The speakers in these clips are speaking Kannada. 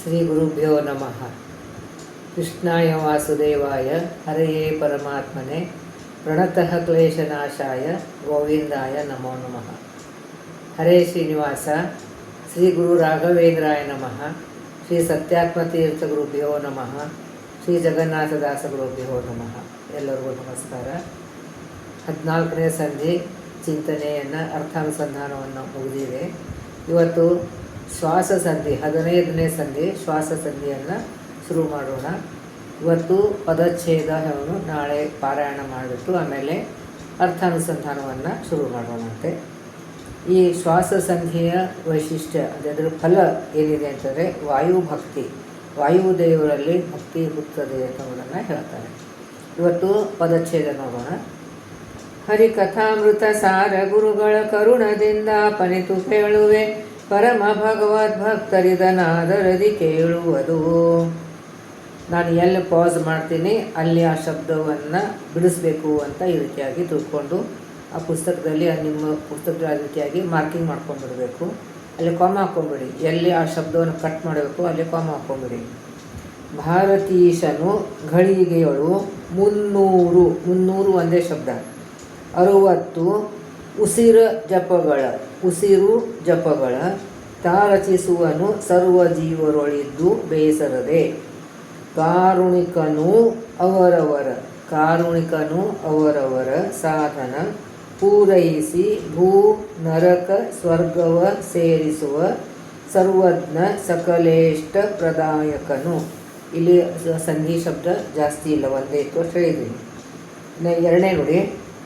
ಶ್ರೀ ಗುರುಭ್ಯೋ ನಮಃ. ಕೃಷ್ಣಾಯ ವಾಸುದೇವಾಯ ಹರೆಯೇ ಪರಮಾತ್ಮನೆ ಪ್ರಣತಃ ಕ್ಲೇಶನಾಶಾಯ ಗೋವಿಂದಾಯ ನಮೋ ನಮಃ. ಹರೇ ಶ್ರೀನಿವಾಸ. ಶ್ರೀ ಗುರು ರಾಘವೇಂದ್ರಾಯ ನಮಃ. ಶ್ರೀ ಸತ್ಯಾತ್ಮತೀರ್ಥ ಗುರುಭ್ಯೋ ನಮಃ. ಶ್ರೀ ಜಗನ್ನಾಥದಾಸ ಗುರುಭ್ಯೋ ನಮಃ. ಎಲ್ಲರಿಗೂ ನಮಸ್ಕಾರ. 14ನೇ ಸಂಧಿ ಚಿಂತನೆಯನ್ನು ಅರ್ಥಾನುಸಂಧಾನವನ್ನು ಮುಗಿದಿದೆ. ಇವತ್ತು ಶ್ವಾಸ ಸಂಧಿ 15ನೇ ಸಂಧಿ ಶ್ವಾಸ ಸಂಧಿಯನ್ನು ಶುರು ಮಾಡೋಣ. ಇವತ್ತು ಪದಚ್ಛೇದವನ್ನು ನಾಳೆ ಪಾರಾಯಣ ಮಾಡಿಬಿಟ್ಟು ಆಮೇಲೆ ಅರ್ಥಾನುಸಂಧಾನವನ್ನು ಶುರು ಮಾಡೋಣಂತೆ. ಈ ಶ್ವಾಸ ಸಂಧಿಯ ವೈಶಿಷ್ಟ್ಯ ಅದರ ಫಲ ಏನಿದೆ ಅಂತಂದರೆ ವಾಯುಭಕ್ತಿ, ವಾಯುದೇವರಲ್ಲಿ ಭಕ್ತಿ ಹುಟ್ಟುತ್ತದೆ ಅನ್ನೋದನ್ನು ಹೇಳ್ತಾರೆ. ಇವತ್ತು ಪದಚ್ಛೇದ ನೋಡೋಣ. ಹರಿಕಥಾಮೃತ ಸಾರ ಗುರುಗಳ ಕರುಣದಿಂದ ಪನಿತು ಕೇಳುವೆ, ಪರಮ ಭಗವದ್ಭಕ್ತರಿದನಾದರದಿ ಕೇಳುವುದು. ನಾನು ಎಲ್ಲಿ ಪಾಸ್ ಮಾಡ್ತೀನಿ ಅಲ್ಲಿ ಆ ಶಬ್ದವನ್ನು ಬಿಡಿಸ್ಬೇಕು ಅಂತ ಈ ರೀತಿಯಾಗಿ ತಿಳ್ಕೊಂಡು ಆ ಪುಸ್ತಕದಲ್ಲಿ ನಿಮ್ಮ ಪುಸ್ತಕದ ರೀತಿಯಾಗಿ ಮಾರ್ಕಿಂಗ್ ಮಾಡ್ಕೊಂಡ್ಬಿಡಬೇಕು. ಅಲ್ಲಿ ಕಾಮ ಹಾಕ್ಕೊಂಬಿಡಿ. ಎಲ್ಲಿ ಆ ಶಬ್ದವನ್ನು ಕಟ್ ಮಾಡಬೇಕು ಅಲ್ಲಿ ಕಾಮ ಹಾಕ್ಕೊಂಬಿಡಿ. ಭಾರತೀಶನು ಘಳಿಗೆಯಳು 300 ಒಂದೇ ಶಬ್ದ, 60 ಉಸಿರು ಜಪಗಳ ತಾರಚಿಸುವನು ಸರ್ವ ಜೀವರೊಳಿದ್ದು ಬೇಸರದೆ. ಕಾರುಣಿಕನು ಅವರವರ ಸಾಧನ ಪೂರೈಸಿ ಭೂ ನರಕ ಸ್ವರ್ಗವ ಸೇರಿಸುವ ಸರ್ವಜ್ಞ ಸಕಲೇಷ್ಟ ಪ್ರದಾಯಕನು. ಇಲ್ಲಿ ಸಂಧಿ ಶಬ್ದ ಜಾಸ್ತಿ ಇಲ್ಲ, ಒಂದೇ ಇತ್ತು ಅಂತ ಹೇಳಿದ್ದೀನಿ. ಎರಡನೇ ನೋಡಿ,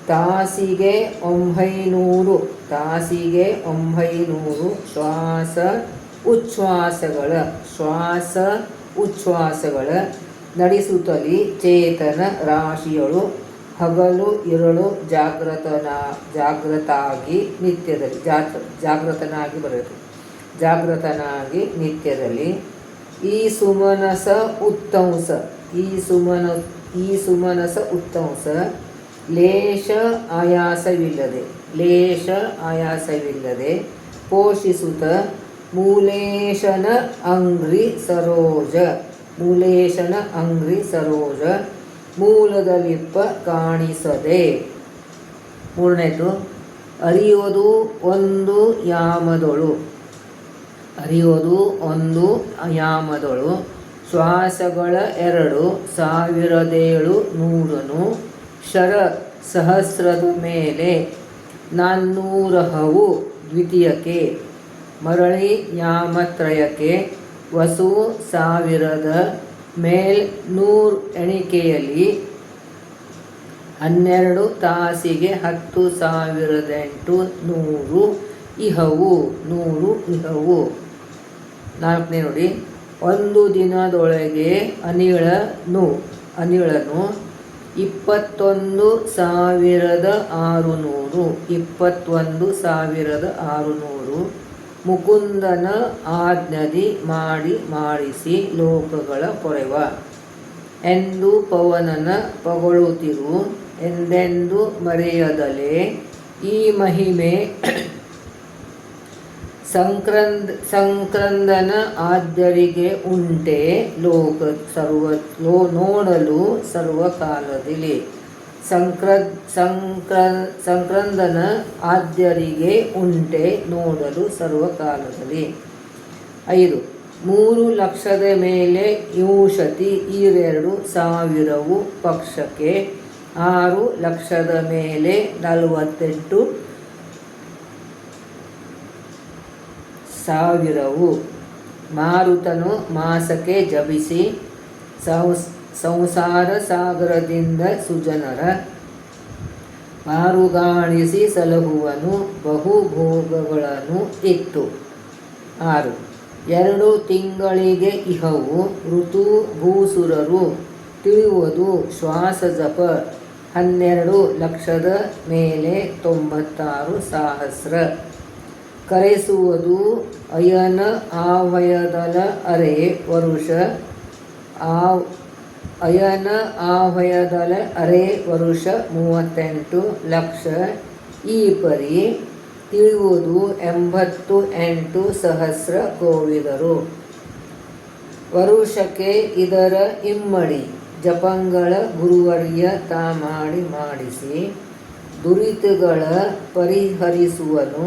ತಾಸಿಗೆ 900 ಶ್ವಾಸ ಉಚ್ಛ್ವಾಸಗಳ ನಡೆಸುತ್ತಲಿ ಚೇತನ ರಾಶಿಯಳು ಹಗಲು ಇರಳು ಜಾಗೃತನಾಗಿ ನಿತ್ಯದಲ್ಲಿ ಈ ಸುಮನಸ ಉತ್ತಂಸ ಲೇಷ ಆಯಾಸವಿಲ್ಲದೆ ಪೋಷಿಸುತ್ತ ಮೂಲೇಶನ ಅಂಗ್ರಿ ಸರೋಜ ಮೂಲದಲಿಪ್ಪ ಕಾಣಿಸದೆ. ಮೂರನೇದು, ಅರಿಯೋದು ಒಂದು ಯಾಮದೊಳು ಶ್ವಾಸಗಳ 2700 ಶರ ಸಹಸ್ರದ ಮೇಲೆ 400 ದ್ವಿತೀಯಕ್ಕೆ ಮರಳಿ ಯಾಮತ್ರಯಕ್ಕೆ ವಸು 1000 ಮೇಲ್ 100 ಎಣಿಕೆಯಲ್ಲಿ 12 ತಾಸಿಗೆ 10,800 ಇಹವು. ನಾಲ್ಕನೇ ನೋಡಿ, ಒಂದು ದಿನದೊಳಗೆ ಅನಿಳನು 21,600 ಮುಕುಂದನ ಆಜ್ಞದಿ ಮಾಡಿಸಿ ಲೋಕಗಳ ಪೊರೆವ ಎಂದು ಪವನನ ಪೊಗಳುತ್ತಿರು ಎಂದೆಂದು ಮರೆಯದಲೆ. ಈ ಮಹಿಮೆ ಸಂಕ್ರಂದನ ಆದ್ಯರಿಗೆ ಉಂಟೆ ನೋಡಲು ಸರ್ವಕಾಲದಲ್ಲಿ. ಸಂಕ್ರಂದನ ಆದ್ಯರಿಗೆ ಉಂಟೆ ನೋಡಲು ಸರ್ವಕಾಲದಲ್ಲಿ. 5, 3 ಲಕ್ಷದ ಮೇಲೆ ಯೂಷತಿ 2,000 ಪಕ್ಷಕ್ಕೆ. 6 ಲಕ್ಷದ ಮೇಲೆ 48,000 ಮಾರುತನು ಮಾಸಕ್ಕೆ ಜಪಿಸಿ ಸಂಸಾರ ಸಾಗರದಿಂದ ಸುಜನರ ಮಾರುಗಾಣಿಸಿ ಸಲಹುವನು ಬಹುಭೋಗಗಳನ್ನು ಇತ್ತು. 6, 2 ತಿಂಗಳಿಗೆ ಇಹವು ಋತು ಭೂಸುರರು ತಿಳಿಯುವುದು ಶ್ವಾಸ ಜಪ. 12 ಲಕ್ಷದ ಮೇಲೆ 96,000 ಕರೆಸುವುದು ಅಯನ ಆವಯದಲ ಅರೆ ವರುಷ 38 ಲಕ್ಷ. ಈ ಪರಿ ತಿಳಿಯುವುದು 88,000 ಗೋವಿದರು. ವರುಷಕ್ಕೆ ಇದರ ಇಮ್ಮಡಿ ಜಪಂಗಳ ಗುರುವರ್ಯ ತಾ ಮಾಡಿಸಿ ದುರಿತಗಳ ಪರಿಹರಿಸುವನು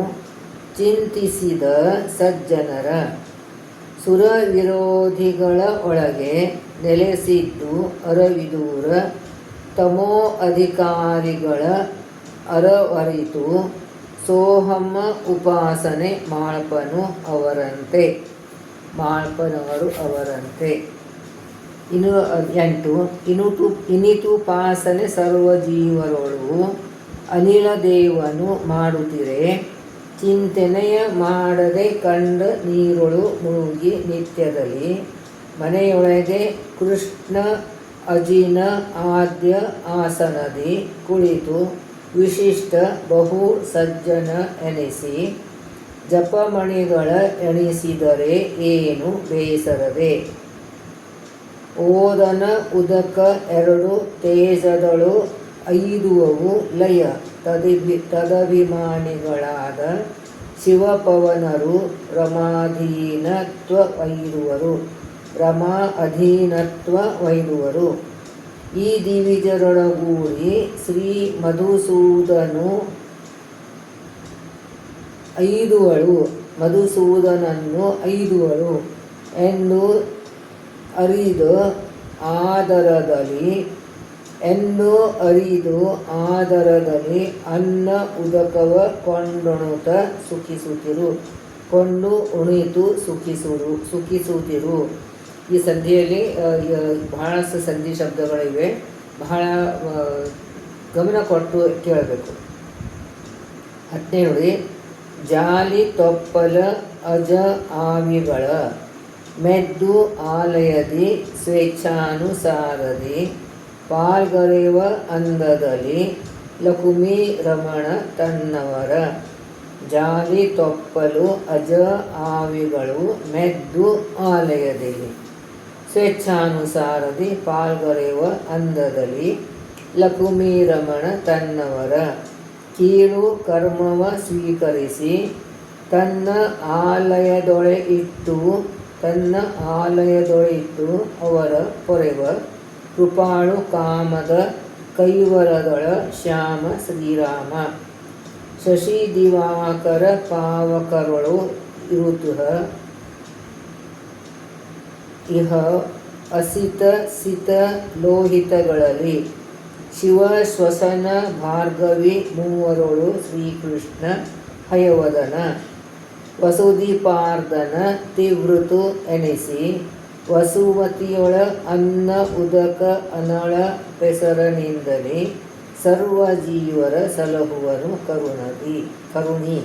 ಚಿಂತಿಸಿದ ಸಜ್ಜನರ. ಸುರ ವಿರೋಧಿಗಳ ಒಳಗೆ ನೆಲೆಸಿದ್ದು ಅರವಿದೂರ ತಮೋ ಅಧಿಕಾರಿಗಳ ಅರವರಿತು ಸೋಹಮ್ಮ ಉಪಾಸನೆ ಮಾಳ್ಪನವರು ಅವರಂತೆ. 8 ಇನಿತುಪಾಸನೆ ಸರ್ವಜೀವರೊಳು ಅನಿಲ ದೇವನು ಮಾಡುತ್ತಿರೆ ಚಿಂತನೆಯ ಮಾಡದೆ ಕಂಡ ನೀರೊಳು ಮುಳುಗಿ ನಿತ್ಯದಲ್ಲಿ ಮನೆಯೊಳಗೆ ಕೃಷ್ಣ ಅಜಿನ ಆದ್ಯ ಆಸನದಿ ಕುಳಿತು ವಿಶಿಷ್ಟ ಬಹು ಸಜ್ಜನ ಎನಿಸಿ ಜಪಮಣಿಗಳ ಎಣಿಸಿದರೆ ಏನು ಬೇಸರದೆ. ಓದನ ಉದಕ 2 ತೇಜದಳು ಐದುವವು ಲಯ ತದಭಿಮಾನಿಗಳಾದ ಶಿವಪವನರು ರಮಾ ಅಧೀನತ್ವ ಈ ದಿವಿಜರೊಳಗೂಡಿ ಶ್ರೀ ಮಧುಸೂದನನು ಐದುವಳು ಎಂದು ಅರಿದು ಆದರದಲ್ಲಿ ಅನ್ನ ಉದಕವ ಕೊಂಡುಣುತ ಸುಖಿಸುತ್ತಿರು. ಈ ಸಂಧಿಯಲ್ಲಿ ಬಹಳಷ್ಟು ಸಂಧಿ ಶಬ್ದಗಳಿವೆ. ಬಹಳ ಗಮನ ಕೊಟ್ಟು ಕೇಳಬೇಕು. 17 ಜಾಲಿ ತೊಪ್ಪಲ ಅಜ ಆವಿಗಳ ಮೆದ್ದು ಆಲಯದಿ ಸ್ವೇಚ್ಛಾನುಸಾರದಿ ಪಾಲ್ಗರೆವ ಅಂದದಲ್ಲಿ ಲಕುಮಿ ರಮಣ ತನ್ನವರ. ಜಾಲಿ ತೊಪ್ಪಲು ಅಜ ಆವಿಗಳು ಮೆದ್ದು ಆಲಯದಿ ಸ್ವೇಚ್ಛಾನುಸಾರದಿ ಪಾಲ್ಗರೆವ ಅಂದದಲ್ಲಿ ಲಕುಮಿ ರಮಣ ತನ್ನವರ. ಕೀಳು ಕರ್ಮವ ಸ್ವೀಕರಿಸಿ ತನ್ನ ಆಲಯದೊಳೆ ಇಟ್ಟು ಅವರ ಪೊರೆವ ಕೃಪಾಳು ಕಾಮದ ಕೈವರದೊಳ ಶ್ಯಾಮ ಶ್ರೀರಾಮ. ಶಶಿ ದಿವಾಕರ ಪಾವಕರೊಳು ಇರುತುಹ ಇಹ ಅಸಿತ ಸಿತ ಲೋಹಿತಗಳಲ್ಲಿ ಶಿವ ಶ್ವಸನ ಭಾರ್ಗವಿ ಮೂವರೊಳು ಶ್ರೀಕೃಷ್ಣ ಹಯವದನ. ವಸುದೀಪಾರ್ಧನ ತಿವೃತು ಎನಿಸಿ ವಸುಮತಿಯೊಳ ಅನ್ನ ಉದಕ ಅನಳ ಪೆಸರನಿಂದಲೇ ಸರ್ವಜೀವರ ಸಲಹುವನು ಕರುಣಿ.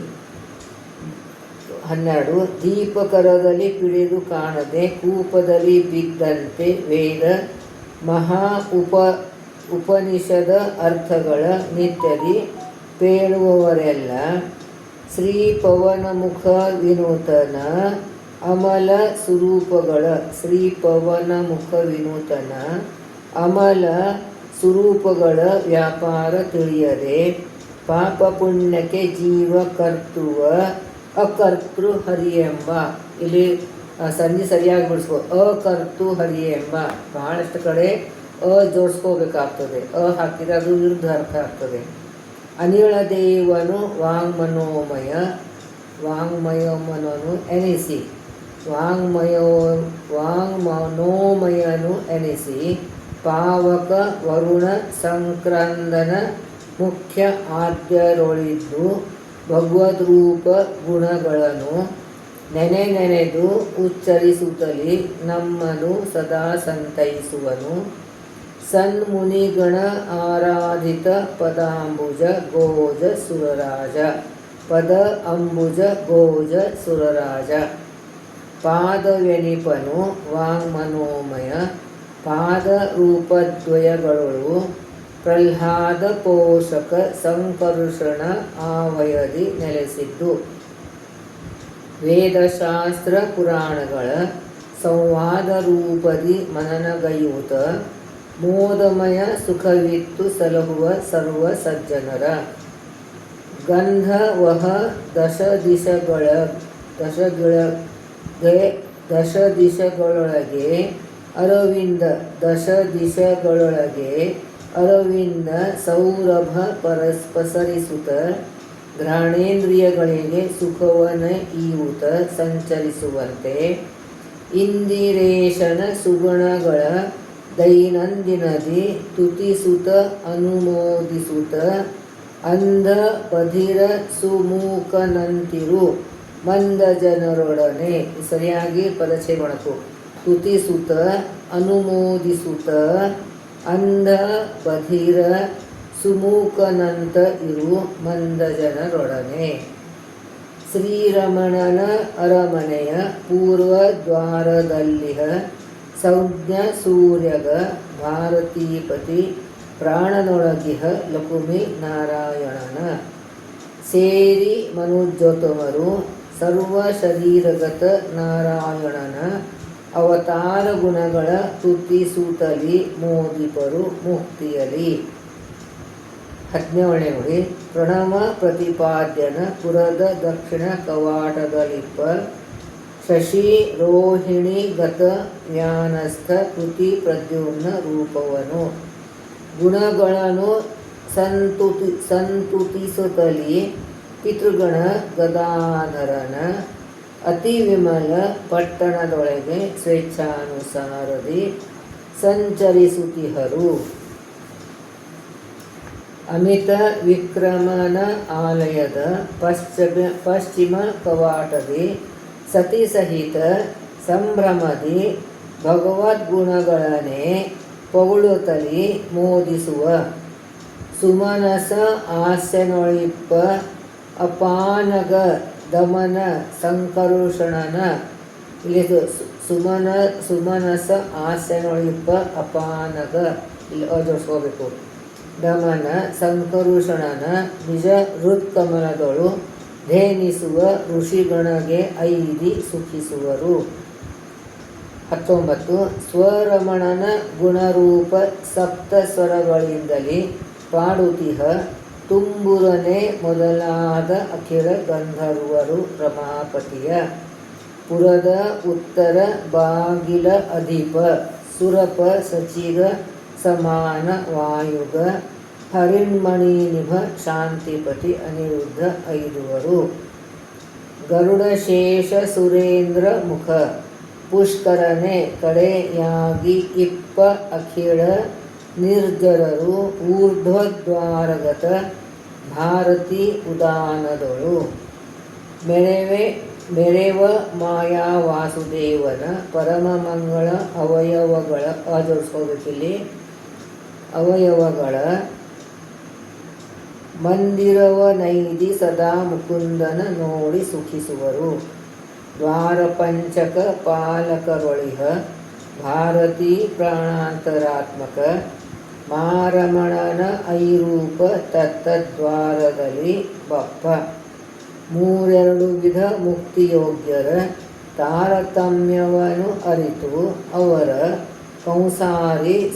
12 ದೀಪಕರದಲ್ಲಿ ಪಿಡಿದು ಕಾಣದೆ ಕೂಪದಲ್ಲಿ ಬಿದ್ದಂತೆ ವೇದ ಮಹಾ ಉಪನಿಷದ ಅರ್ಥಗಳ ನಿತ್ಯದಿ ಪೇಳುವವರೆಲ್ಲ ಶ್ರೀ ಪವನಮುಖ ವಿನೂತನ ಅಮಲ ಸ್ವರೂಪಗಳ ವ್ಯಾಪಾರ ತಿಳಿಯದೆ ಪಾಪ ಪುಣ್ಯಕ್ಕೆ ಜೀವ ಕರ್ತೃವ ಅಕರ್ತೃ ಹರಿಯೆಂಬ. ಇಲ್ಲಿ ಸಂಧಿ ಸರಿಯಾಗಿ ಬಿಡಿಸ್ಕೋ. ಅಕರ್ತು ಹರಿಯೆಂಬ. ಬಹಳಷ್ಟು ಕಡೆ ಜೋಡಿಸ್ಕೋಬೇಕಾಗ್ತದೆ. ಹಾಕಿದ್ರೆ ಅದು ವಿರುದ್ಧ ಅರ್ಥ ಆಗ್ತದೆ. ಅನಿಳ ದೇವನು ವಾಂಗ್ಮಯೋಮನನು ಎನಿಸಿ ವಾಂಗ್ಮನೋಮಯನು ಎನಿಸಿ ಪಾವಕ ವರುಣ ಸಂಕ್ರಂದನ ಮುಖ್ಯ ಆದ್ಯರೊಳಿದ್ದು ಭಗವದ್ರೂಪ ಗುಣಗಳನ್ನು ನೆನೆದು ಉಚ್ಚರಿಸುತ್ತಲೇ ನಮ್ಮನು ಸದಾ ಸಂತೈಸುವನು. ಸನ್ಮುನಿಗಣ ಆರಾಧಿತ ಪದಾಂಬುಜ ಗೋಜ ಸುರರಾಜ. ಪಾದವೆನಿಪನು ವಾಂಗ್ಮನೋಮಯ ಪಾದ ರೂಪದ್ವಯಗಳೊಳು ಪ್ರಹ್ಲಾದ ಪೋಷಕ ಸಂಕರ್ಷಣ ಆವಯದಿ ನೆಲೆಸಿದ್ದು ವೇದಶಾಸ್ತ್ರ ಪುರಾಣಗಳ ಸಂವಾದ ರೂಪದಿ ಮನನಗೈಯುತ ಮೋದಮಯ ಸುಖವಿತ್ತು ಸಲಹುವ ಸರ್ವ ಸಜ್ಜನರ. ಗಂಧವಹ ದಶ ದಿಶಗಳೊಳಗೆ ಅರವಿಂದ ಸೌರಭ ಪಸರಿಸುತ್ತ ಘ್ರಾಣೇಂದ್ರಿಯಗಳಿಗೆ ಸುಖವನ ಈವುತ ಸಂಚರಿಸುವಂತೆ ಇಂದಿರೇಶನ ಸುಗುಣಗಳ ದೈನಂದಿನದಿ ತುತಿಸುತ ಅನುಮೋದಿಸುತ್ತ ಅಂಧ ಬಧಿರ ಸುಮೂಕನಂತಿರು ಮಂದ ಜನರೊಡನೆ. ಸರಿಯಾಗಿ ಪದಚ್ಛೇದ ಮಾಡಬೇಕು. ತುತಿಸುತ ಅನುಮೋದಿಸುತ್ತ ಅಂಧ ಬಧಿರ ಸುಮೂಕನಂತ ಇರು ಮಂದ ಜನರೊಡನೆ. ಶ್ರೀರಮಣನ ಅರಮನೆಯ ಪೂರ್ವ ದ್ವಾರದಲ್ಲಿಹ ಸಂಜ್ಞ ಸೂರ್ಯಗ ಭಾರತೀಪತಿ ಪ್ರಾಣನೊಳಗಿಹ ಲಕುಮಿ ನಾರಾಯಣನ ಸೇರಿ ಮನುಜೋತ್ತಮರು ಸರ್ವ ಶರೀರಗತ ನಾರಾಯಣನ ಅವತಾರ ಗುಣಗಳ ತುತಿಸುತ್ತಲಿ ಮೋದಿಪರು ಮುಕ್ತಿಯಲಿ. 17ನೇ ನುಡಿ. ಪ್ರಣವ ಪ್ರತಿಪಾದ್ಯನ ಪುರದ ದಕ್ಷಿಣ ಕವಾಟದಲ್ಲಿಪ್ಪ ಶಶಿ ರೋಹಿಣಿ ಗತ ಜ್ಞಾನಸ್ಥ ಕೃತಿ ಪ್ರದ್ಯುಮ್ನ ರೂಪವನು ಗುಣಗಳನ್ನು ಸಂತುತಿಸುತ್ತಲಿ ಪಿತೃಗಣ ಗದಾಧರನ ಅತಿ ವಿಮಲ ಪಟ್ಟಣದೊಳಗೆ ಸ್ವೇಚ್ಛಾನುಸಾರದಿ ಸಂಚರಿಸುತ್ತಿಹರು. ಅಮಿತ ವಿಕ್ರಮನ ಆಲಯದ ಪಶ್ಚಿಮ ಕವಾಟದಿ ಸತಿ ಸಹಿತ ಸಂಭ್ರಮದಿ ಭಗವದ್ಗುಣಗಳನ್ನೇ ಪೊಗಳುತ್ತಲಿ ಮೋದಿಸುವ ಸುಮನಸ ಹಾಸ್ಯನೊಳಿಪ್ಪ ಅಪಾನಗ ದಮನ ಸಂಕರುಷಣನ. ಇಲ್ಲಿ ಸುಮನಸ ಹಾಸ್ಯನೊಳಿಪ್ಪ ಅಪಾನಗ ಇಲ್ಲಿ ಜೋಡಿಸ್ಕೋಬೇಕು. ದಮನ ಸಂಕರುಷಣನ ನಿಜ ಹೃತ್ಕಮಲದೊಳು ಧೇನಿಸುವ ಋಷಿಗಣಗೆ ಐದಿ ಸುಖಿಸುವರು. 19. ಸ್ವರಮಣನ ಗುಣರೂಪ ಸಪ್ತ ಸ್ವರಗಳಿಂದಲೇ ಪಾಡುತಿಹ ತುಂಬುರನೆ ಮೊದಲಾದ ಅಖಿಲ ಗಂಧರ್ವರು ರಮಾಪತಿಯ ಪುರದ ಉತ್ತರ ಬಾಗಿಲ ಅಧಿಪ ಸುರಪ ಸಚಿಗ ಸಮಾನ ವಾಯುಗ ಹರಿಣ್ಮಣಿನಿಭ ಶಾಂತಿಪತಿ ಅನಿರುದ್ಧ ಐದುವರು. ಗರುಡಶೇಷ ಸುರೇಂದ್ರ ಮುಖ ಪುಷ್ಕರನೆ ಕಡೆಯಾಗಿ ಇಪ್ಪ ಅಖಿಳ ನಿರ್ಜರರು ಊರ್ಧ್ವದ್ವಾರಗತ ಭಾರತಿ ಉದಾನದೊಳು ಮೆರೆವ ಮಾಯಾ ವಾಸುದೇವನ ಪರಮಮಂಗಳ ಅವಯವಗಳ ಜೋಡಿಸ್ಕೋಬೇಕಿಲ್ಲಿ ಅವಯವಗಳ ಮಂದಿರವನೈದಿ ಸದಾ ಮುಕುಂದನ ನೋಡಿ ಸುಖಿಸುವರು. ದ್ವಾರಪಂಚಕ ಪಾಲಕರೊಳಿಹ ಭಾರತೀ ಪ್ರಾಣಾಂತರಾತ್ಮಕ ಮಾರಮಣನ ಐರೂಪ ತತ್ತದ್ವಾರದಲ್ಲಿ ಬಪ್ಪ. 32 ವಿಧ ಮುಕ್ತಿಯೋಗ್ಯರ ತಾರತಮ್ಯವನ್ನು ಅರಿತು ಅವರ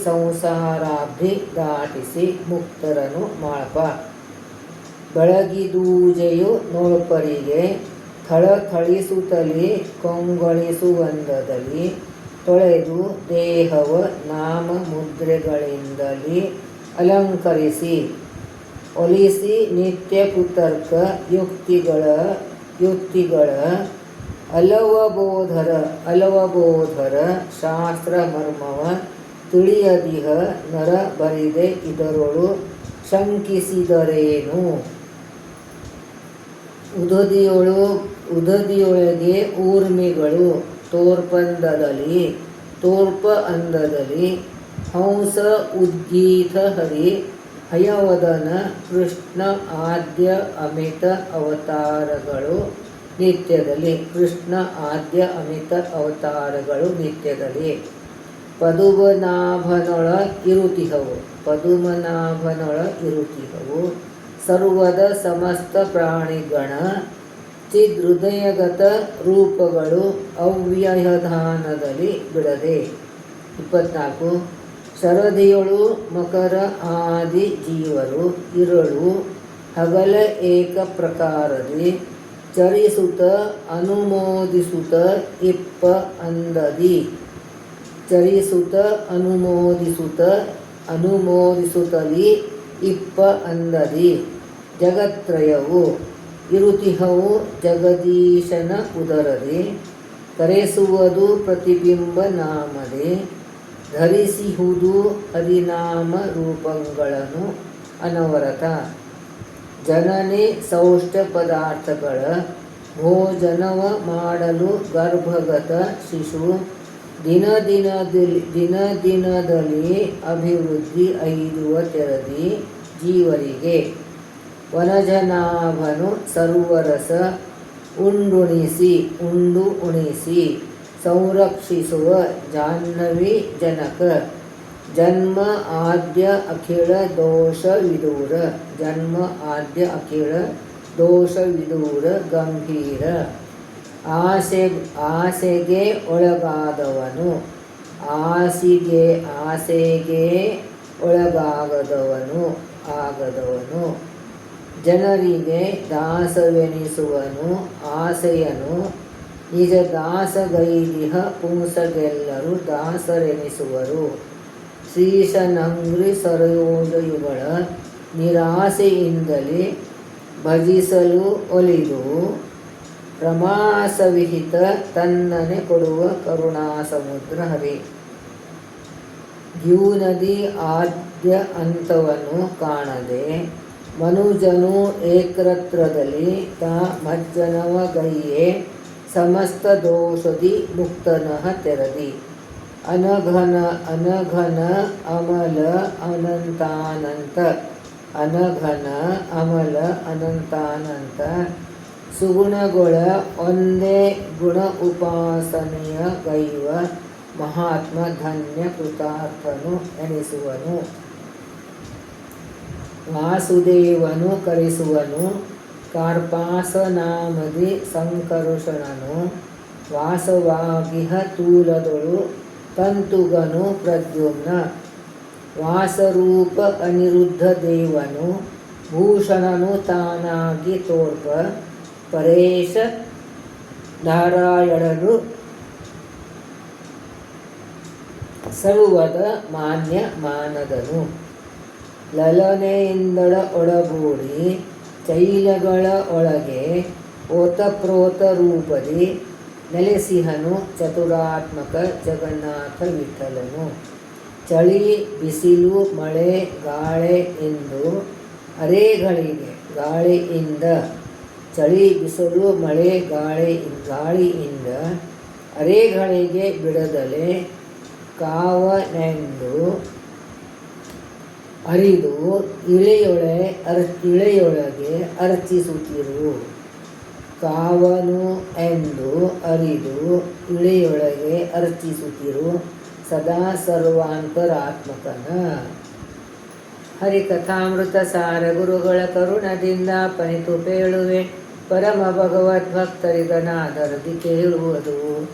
ಸಂಸಾರಾಬ್ಧಿ ದಾಟಿಸಿ ಮುಕ್ತರನು ಮಾಳ್ಪ. ಬೆಳಗಿದೂಜೆಯು ನೋಳ್ಪರಿಗೆ ಥಳಥಳಿಸುತ್ತಲೇ ಕೊಂಗೊಳಿಸುವಂದದಲ್ಲಿ ತೊಳೆದು ದೇಹವ ನಾಮ ಮುದ್ರೆಗಳಿಂದಲೇ ಅಲಂಕರಿಸಿ ಒಲಿಸಿ ನಿತ್ಯ ಕುತರ್ಕ ಯುಕ್ತಿಗಳ ಅಲವಬೋಧರ ಶಾಸ್ತ್ರ ಮರ್ಮವ ತಿಳಿಯದಿಹ ನರ ಬರಿದೆ ಇದರೊಳು ಶಂಕಿಸಿದರೇನು. ಉದದಿಯೊಳಗೆ ಊರ್ಮಿಗಳು ತೋರ್ಪ ಅಂದದಲ್ಲಿ ಹಂಸ ಉದ್ಗೀತ ಹರಿ ಹಯವದನ ಕೃಷ್ಣ ಆದ್ಯ ಅಮಿತ ಅವತಾರಗಳು ನಿತ್ಯದಲ್ಲಿ ಪದುಮನಾಭನೊಳ ಇರುತಿಹವು ಸರ್ವದ ಸಮಸ್ತ ಪ್ರಾಣಿಗಣ ಚಿದೃದಯಗತ ರೂಪಗಳು ಅವ್ಯಯಧಾನದಲ್ಲಿ ಬಿಡದೆ. 24. ಶರದಿಯೊಳು ಮಕರ ಆದಿ ಜೀವರು ಇರಳು ಹಗಲ ಏಕ ಪ್ರಕಾರದಿ ಚರಿಸುತ ಅನುಮೋದಿಸುತ ಇಪ್ಪ ಅಂದದಿ. ಚರಿಸುತ ಅನುಮೋದಿಸುತ್ತಲಿ ಇಪ್ಪ ಅಂದದಿ. ಜಗತ್ರಯವು ಇರುತಿಹವು ಜಗದೀಶನ ಉದರದೆ. ಕರೆಸುವುದು ಪ್ರತಿಬಿಂಬ ನಾಮದೆ. ಧರಿಸಿಹುದು ಹರಿನಾಮ ರೂಪಗಳನ್ನು ಅನವರತ. ಜನನೆ ಸೌಷ್ಠ ಪದಾರ್ಥಗಳ ಭೋಜನವ ಮಾಡಲು ಗರ್ಭಗತ ಶಿಶು. ದಿನದಲ್ಲಿ ಅಭಿವೃದ್ಧಿ ಐದುವ ತೆರದಿ ಜೀವರಿಗೆ. ವನಜನಾಭನು ಸರ್ವರಸ ಉಂಡು ಉಣಿಸಿ ಸಂರಕ್ಷಿಸುವ ಜಾಹ್ನವಿ ಜನಕ. ಜನ್ಮ ಆದ್ಯ ಅಖಿಳ ದೋಷ ವಿದೂರ. ಗಂಭೀರ. ಆಸೆಗೆ ಒಳಗಾದವನು. ಆಸೆಗೆ ಆಗದವನು. ಜನರಿಗೆ ದಾಸವೆನಿಸುವನು ಆಸೆಯನು. ನಿಜ ದಾಸಗೈದಿಹ ಪುಂಸಗೆಲ್ಲರೂ ದಾಸರೆನಿಸುವರು. ಶ್ರೀಶನಂಗ್ರಿ ಸರೋಜಯುಗಳ ನಿರಾಸೆಯಿಂದಲೇ ಭಜಿಸಲು ಒಲಿದು. ರಮಾಸವಿಹಿತ ತನ್ನನೆ ಕೊಡುವ ಕರುಣಾಸಮುದ್ರ ಹರಿ. ದ್ಯೂನದಿ ಆದ್ಯ ಅಂತವನ್ನು ಕಾಣದೆ ಮನುಜನು ಏಕತ್ರದಲ್ಲಿ ತಾ ಮಜ್ಜನವ ಗೈಯೆ. ಸಮಸ್ತ ದೋಷದಿ ಮುಕ್ತನಃ ತೆರದಿ. ಅನಘನ ಅಮಲ ಅನಂತಾನಂತ. ಸುಗುಣಗೊಳ ಒಂದೇ ಗುಣ ಉಪಾಸನೆಯ ಗೈವ. ಮಹಾತ್ಮ ಧನ್ಯ ಕೃತಾರ್ಥನು ಎನಿಸುವನು. ವಾಸುದೇವನು ಕರೆಸುವನು ಕಾರ್ಪಾಸನಾಮದಿ ಸಂಕರುಷಣನು. ವಾಸವಾಗಿಹ ತೂಲದೊಳು ತಂತುಗನು ಪ್ರದ್ಯುಮ್ನ. ವಾಸರೂಪ ಅನಿರುದ್ಧ ದೇವನು ಭೂಷಣನು ತಾನಾಗಿ ತೋರ್ಪ. ಪರೇಶ ನಾರಾಯಣನು ಸರ್ವದ ಮಾನ್ಯ ಮಾನದನು. ಲಲನೆಯಿಂದಳ ಒಳಗೂಡಿ ಚೈಲಗಳ ಒಳಗೆ ಓತಪ್ರೋತ ರೂಪದಿ ನೆಲೆಸಿಹನು ಚತುರಾತ್ಮಕ ಜಗನ್ನಾಥ ವಿಠಲನು. ಚಳಿ ಬಿಸಿಲು ಮಳೆ ಗಾಳಿ ಎಂದು ಗಾಳಿಯಿಂದ ಚಳಿ ಬಿಸಿಲು ಮಳೆ ಗಾಳಿಯಿಂದ ಅರೆಗಳಿಗೆ ಬಿಡದಲೆ ಕಾವನೆಂದು ಅರಿದು ಇಳೆಯೊಳಗೆ ಅರ್ಚಿಸುತ್ತಿರು. ಕಾವನು ಎಂದು ಅರಿದು ಇಳೆಯೊಳಗೆ ಅರ್ಚಿಸುತ್ತಿರು ಸದಾ ಸರ್ವಾಂತರಾತ್ಮಕನ. ಹರಿಕಥಾಮೃತ ಸಾರ ಗುರುಗಳ ಕರುಣದಿಂದ ಪನಿತು ಪೇಳುವೆ. ಪರಮ ಭಗವದ್ಭಕ್ತರಿಗನಾದರದಿ ಕೇಳುವುದು.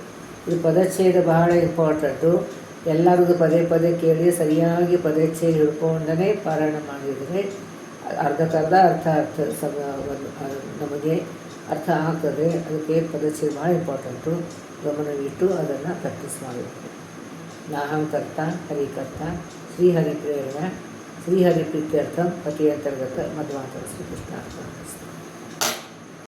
ಈ ಪದಚ್ಛೇದ ಬಹಳ ಇಂಪಾರ್ಟೆಂಟು. ಎಲ್ಲರಿಗೂ ಪದೇ ಪದೇ ಕೇಳಿ ಸರಿಯಾಗಿ ಪದಚ್ಛೇದ ಹಿಡ್ಕೊಂಡೇ ಪಾರಾಯಣ ಮಾಡಿದರೆ ಅರ್ಧಕ್ಕರ್ಧ ನಮಗೆ ಅರ್ಥ ಆಗ್ತದೆ. ಅದಕ್ಕೆ ಪದಚ್ಛೇದ ಭಾಳ ಇಂಪಾರ್ಟೆಂಟು. ಗಮನವಿಟ್ಟು ಅದನ್ನು ಪ್ರಾಕ್ಟೀಸ್ ಮಾಡಬೇಕು. ನಾಹಂ ಕರ್ತ ಹರಿಕರ್ತ ಶ್ರೀಹರಿಪ್ರೇರಣ ಶ್ರೀಹರಿಪ್ರೀತ್ಯರ್ಥಂ ಪತಿ ಅಂತರ್ಗತ ಮಧ್ವಾಂತರ ಶ್ರೀಕೃಷ್ಣ.